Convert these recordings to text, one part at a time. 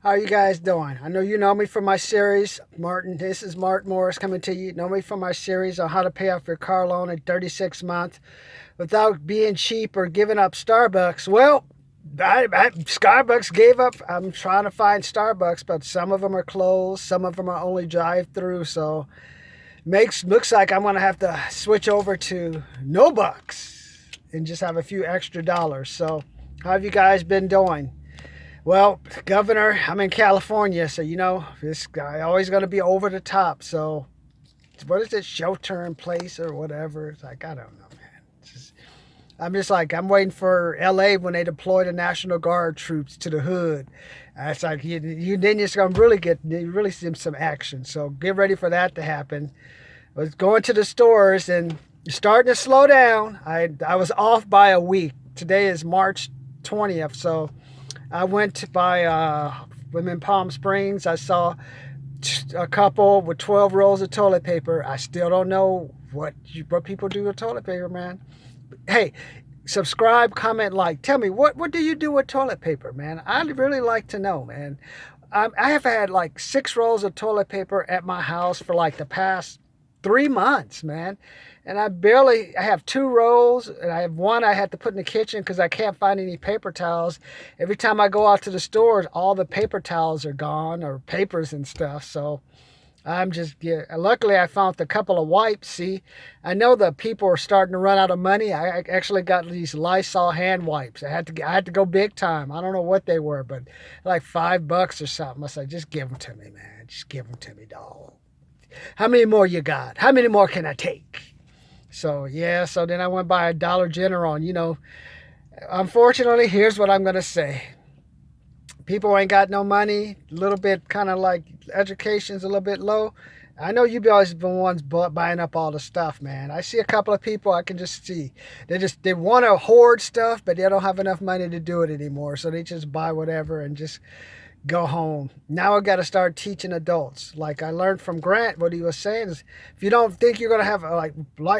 How are you guys doing? I know you know me from my series, Martin. This is Martin Morris coming to you. You know me from my series on how to pay off your car loan in 36 months without being cheap or giving up Starbucks. Well, Starbucks gave up. I'm trying to find Starbucks, but some of them are closed. Some of them are only drive-through. So makes looks like I'm gonna have to switch over to no bucks and just have a few extra dollars. So, how have you guys been doing? Well, Governor, I'm in California, so this guy always going to be over the top. So, what is it, shelter in place or whatever? It's like, I don't know, man. I'm waiting for LA when they deploy the National Guard troops to the hood. It's like, you then you're going to really see some action. So, get ready for that to happen. I was going to the stores and starting to slow down. I was off by a week. Today is March 20th, so I went to buy, I'm in Palm Springs. I saw a couple with 12 rolls of toilet paper. I still don't know what people do with toilet paper, man. Hey, subscribe, comment, like. Tell me, what do you do with toilet paper, man? I'd really like to know, man. I have had like 6 rolls of toilet paper at my house for like the past 3 months, man. And I have 2 rolls, and I have one I had to put in the kitchen because I can't find any paper towels. Every time I go out to the stores, all the paper towels are gone, or papers and stuff. So luckily I found a couple of wipes. See, I know the people are starting to run out of money. I actually got these Lysol hand wipes. I had to go big time. I don't know what they were, but like $5 or something. I said, just give them to me, man. Just give them to me, dog. How many more you got? How many more can I take? So yeah, so then I went by a Dollar General, and unfortunately, here's what I'm gonna say. People ain't got no money, a little bit kind of like education's a little bit low. I know you guys been ones buying up all the stuff, man. I see a couple of people I can just see. They want to hoard stuff, but they don't have enough money to do it anymore. So they just buy whatever and just go home. Now I got to start teaching adults. Like I learned from Grant, what he was saying is, if you don't think you're gonna have like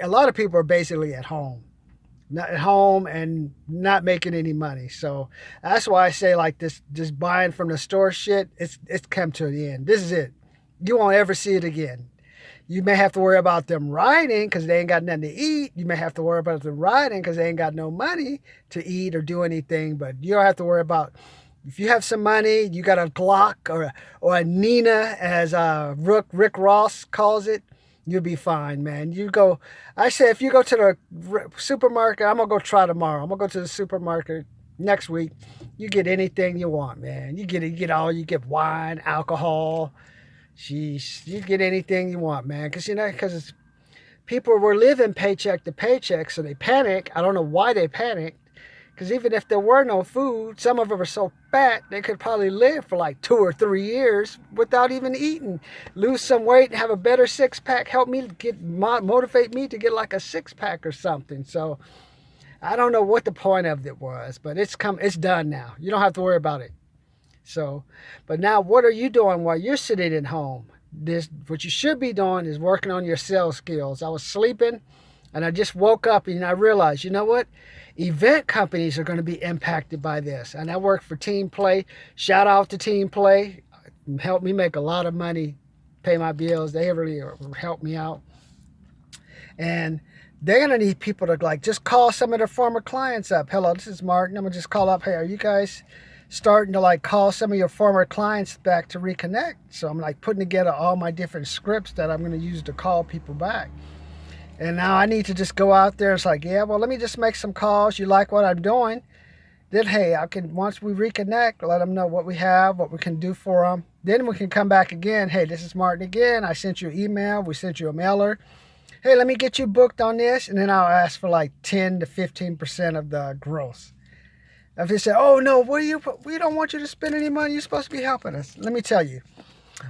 a lot of people are basically at home, not at home and not making any money. So that's why I say like this, just buying from the store shit. It's come to the end. This is it. You won't ever see it again. You may have to worry about them riding because they ain't got nothing to eat. You may have to worry about them riding because they ain't got no money to eat or do anything. But you don't have to worry about, if you have some money, you got a Glock or a Nina, as Rick Ross calls it, you'll be fine, man. I say, if you go to the supermarket, I'm going to go try tomorrow. I'm going to go to the supermarket next week. You get anything you want, man. You get wine, alcohol. Sheesh, you get anything you want, man. Because people were living paycheck to paycheck, so they panic. I don't know why they panic. Because even if there were no food, some of them are so fat, they could probably live for like 2 or 3 years without even eating. Lose some weight and have a better six-pack. Help me motivate me to get like a six-pack or something. So I don't know what the point of it was, but it's done now. You don't have to worry about it. So, but now what are you doing while you're sitting at home? What you should be doing is working on your sales skills. I was sleeping and I just woke up and I realized, you know what? Event companies are going to be impacted by this. And I work for Team Play. Shout out to Team Play. Helped me make a lot of money, pay my bills. They really helped me out. And they're going to need people to like just call some of their former clients up. Hello, this is Martin. I'm going to just call up. Hey, are you guys starting to like call some of your former clients back to reconnect? So I'm like putting together all my different scripts that I'm going to use to call people back. And now I need to just go out there. It's like, yeah, well, let me just make some calls. You like what I'm doing? Then, hey, once we reconnect, let them know what we have, what we can do for them. Then we can come back again. Hey, this is Martin again. I sent you an email. We sent you a mailer. Hey, let me get you booked on this. And then I'll ask for like 10 to 15% of the gross. If they say, oh, no, we don't want you to spend any money. You're supposed to be helping us. Let me tell you,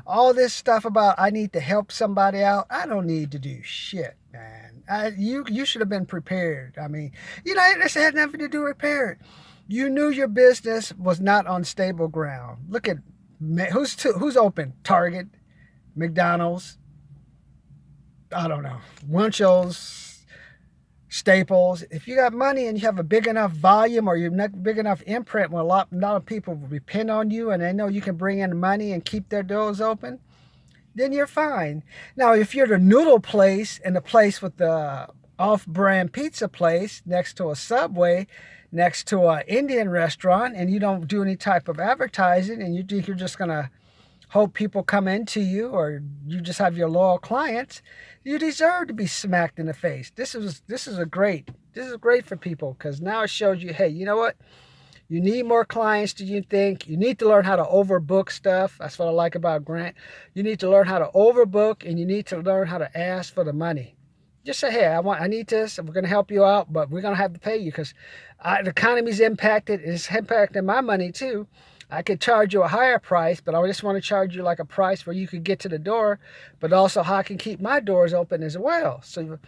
all this stuff about I need to help somebody out, I don't need to do shit, man. You should have been prepared. I mean, this had nothing to do with prepared. You knew your business was not on stable ground. Look at who's open. Target, McDonald's, I don't know, Winchell's, Staples. If you got money and you have a big enough volume or you're not big enough imprint where a lot of people depend on you and they know you can bring in money and keep their doors open, then you're fine. Now, if you're the noodle place and the place with the off-brand pizza place next to a Subway, next to an Indian restaurant, and you don't do any type of advertising and you think you're just going to hope people come into you or you just have your loyal clients, you deserve to be smacked in the face. This is great for people because now it shows you, hey, you know what? You need more clients than you think. You need to learn how to overbook stuff. That's what I like about Grant. You need to learn how to overbook and you need to learn how to ask for the money. Just say, hey, I need this. We're going to help you out, but we're going to have to pay you because the economy's impacted. It's impacting my money too. I could charge you a higher price, but I just want to charge you like a price where you could get to the door, but also how I can keep my doors open as well. So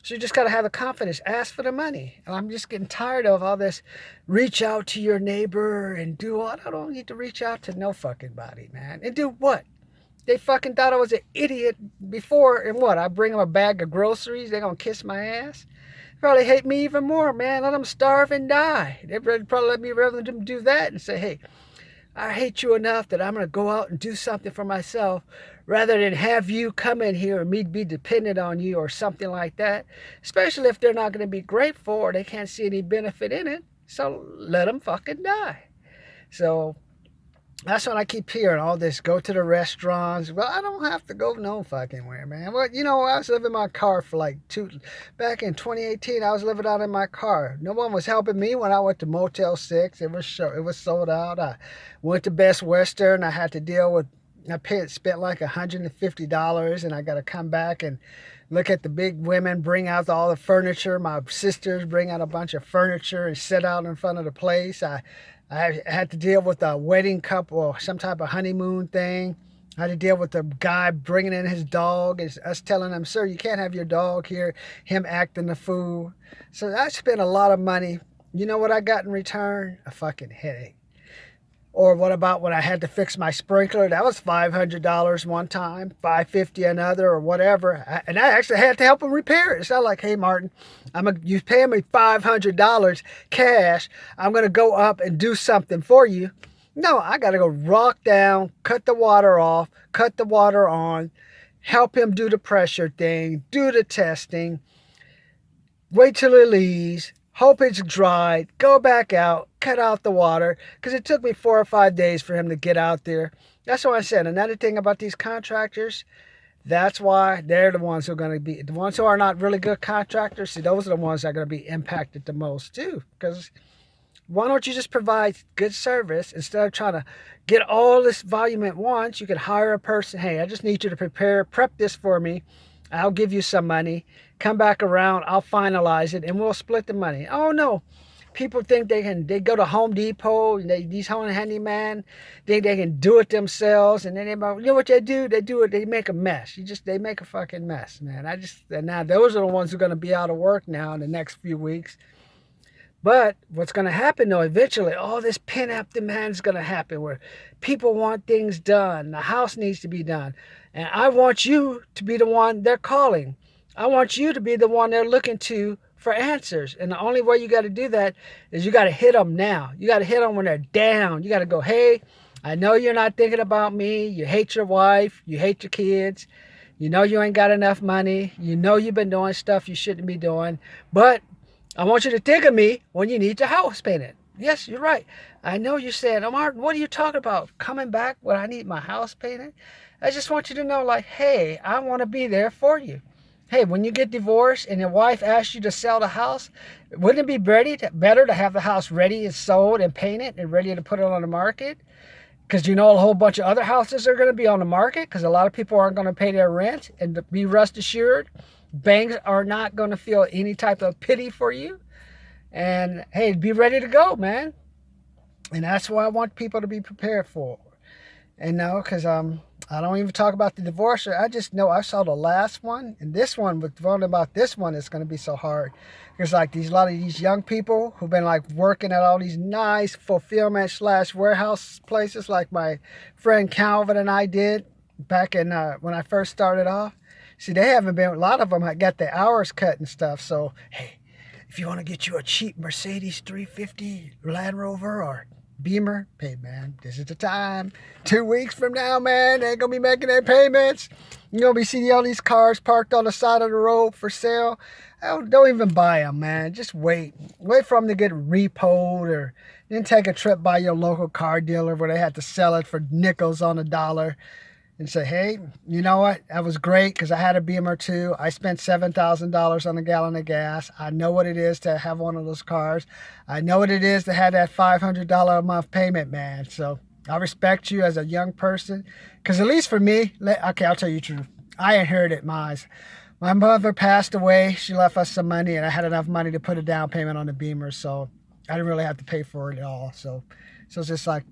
you just got to have the confidence. Ask for the money. And I'm just getting tired of all this reach out to your neighbor and do what? I don't need to reach out to no fucking body, man. And do what? They fucking thought I was an idiot before, and what? I bring them a bag of groceries, they're going to kiss my ass? Probably hate me even more, man. Let them starve and die. They'd probably let me rather than do that and say, hey, I hate you enough that I'm going to go out and do something for myself rather than have you come in here and me be dependent on you or something like that, especially if they're not going to be grateful or they can't see any benefit in it. So let them fucking die. So that's what I keep hearing, all this, go to the restaurants. Well, I don't have to go no fucking where, man. Well, you know, I was living in my car for like back in 2018, I was living out in my car. No one was helping me when I went to Motel 6. It was sold out. I went to Best Western. I had to deal with, spent like $150 and I got to come back and look at the big women bring out all the furniture. My sisters bring out a bunch of furniture and sit out in front of the place. I had to deal with a wedding couple or some type of honeymoon thing. I had to deal with the guy bringing in his dog and us telling him, sir, you can't have your dog here, him acting the fool. So I spent a lot of money. You know what I got in return? A fucking headache. Or what about when I had to fix my sprinkler? That was $500 one time, $550 another, or whatever. And I actually had to help him repair it. It's not like, hey, Martin, you paying me $500 cash. I'm going to go up and do something for you. No, I got to go rock down, cut the water off, cut the water on, help him do the pressure thing, do the testing, wait till it leaves, hope it's dried, go back out, cut out the water, because it took me 4 or 5 days for him to get out there. That's what I said. Another thing about these contractors, that's why they're the ones who are going to be, the ones who are not really good contractors, see, those are the ones that are going to be impacted the most too. Because why don't you just provide good service instead of trying to get all this volume at once? You could hire a person. Hey, I just need you to prep this for me. I'll give you some money. Come back around. I'll finalize it and we'll split the money. Oh no. People think they go to Home Depot, and these home handyman think they can do it themselves, and then you know what they do? They make a mess. They make a fucking mess, man. And now those are the ones who are going to be out of work now in the next few weeks. But what's going to happen though, eventually, all this pent-up demand is going to happen where people want things done. The house needs to be done. And I want you to be the one they're calling. I want you to be the one they're looking to for answers. And the only way you got to do that is you got to hit them now. You got to hit them when they're down. You got to go, hey, I know you're not thinking about me. You hate your wife. You hate your kids. You know you ain't got enough money. You know you've been doing stuff you shouldn't be doing. But I want you to think of me when you need your house painted. Yes, you're right. I know you're saying, oh, Martin, what are you talking about? Coming back when I need my house painted? I just want you to know, like, hey, I want to be there for you. Hey, when you get divorced and your wife asks you to sell the house, wouldn't it be better to have the house ready and sold and painted and ready to put it on the market? Because you know a whole bunch of other houses are going to be on the market because a lot of people aren't going to pay their rent. And to be rest assured, banks are not going to feel any type of pity for you. And hey, be ready to go, man. And that's what I want people to be prepared for. And no, because I don't even talk about the divorce. I just know I saw the last one, and this one, with one about this one, it's going to be so hard. Because like a lot of these young people who've been like working at all these nice fulfillment / warehouse places, like my friend Calvin and I did back in when I first started off. See, they haven't been. A lot of them got their hours cut and stuff. So hey, If you want to get you a cheap Mercedes 350 Land Rover or Beamer, hey man, this is the time. 2 weeks from now, man, they ain't gonna be making their payments. You're gonna be seeing all these cars parked on the side of the road for sale. Don't even buy them, man. Just wait. Wait for them to get repoed, or then take a trip by your local car dealer where they had to sell it for nickels on a dollar. And say, hey, you know what? That was great because I had a Beamer too. I spent $7,000 on a gallon of gas. I know what it is to have one of those cars. I know what it is to have that $500 a month payment, man. So I respect you as a young person, because at least for me, okay, I'll tell you the truth. I inherited mine. My mother passed away. She left us some money, and I had enough money to put a down payment on the Beamer, so I didn't really have to pay for it at all. So it's just like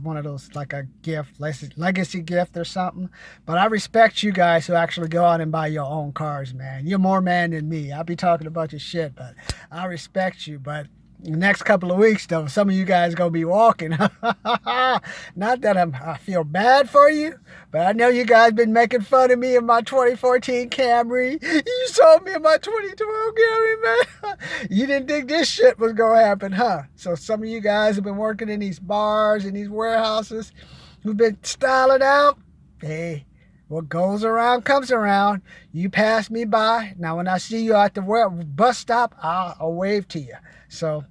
one of those, like a gift, legacy gift or something. But I respect you guys who actually go out and buy your own cars, man. You're more man than me. I'll be talking about your shit, but I respect you. But the next couple of weeks, though, some of you guys gonna be walking. Not that I feel bad for you, but I know you guys been making fun of me in my 2014 Camry. You sold me in my 2012 Camry, man. You didn't think this shit was gonna happen, huh? So some of you guys have been working in these bars and these warehouses, who've been styling out. Hey, what goes around comes around. You pass me by. Now, when I see you at the bus stop, I'll wave to you. So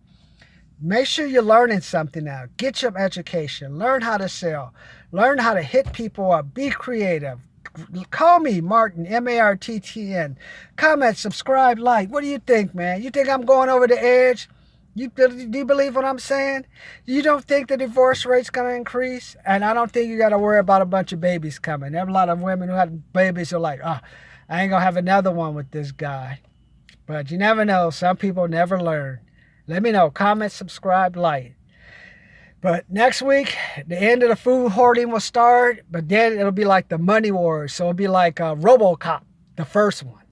make sure you're learning something now. Get your education. Learn how to sell. Learn how to hit people up. Be creative. Call me Martin, Marttn. Comment, subscribe, like. What do you think, man? You think I'm going over the edge? Do you believe what I'm saying? You don't think the divorce rate's going to increase? And I don't think you got to worry about a bunch of babies coming. There are a lot of women who have babies who are like, oh, I ain't going to have another one with this guy. But you never know. Some people never learn. Let me know. Comment, subscribe, like. But next week, the end of the food hoarding will start. But then it'll be like the money wars. So it'll be like RoboCop, the first one.